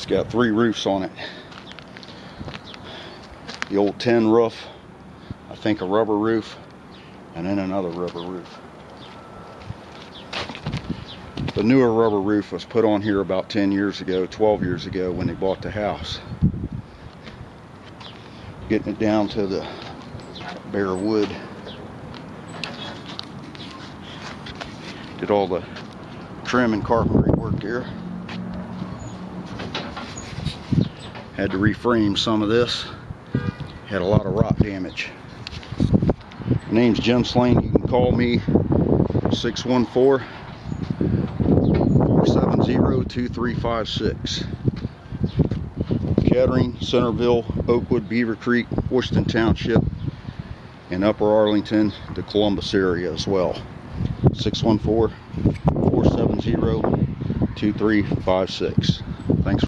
It's got 3 roofs on it. The old tin roof, I think a rubber roof, and then another rubber roof. The newer rubber roof was put on here about 10 years ago, 12 years ago when they bought the house. Getting it down to the bare wood. Did all the trim and carpentry work here. Had to reframe some of this. Had a lot of rot damage. My name's Jim Slane. You can call me 614-470-2356. Kettering, Centerville, Oakwood, Beaver Creek, Washington Township, and Upper Arlington, the Columbus area as well. 614-470-2356. Thanks.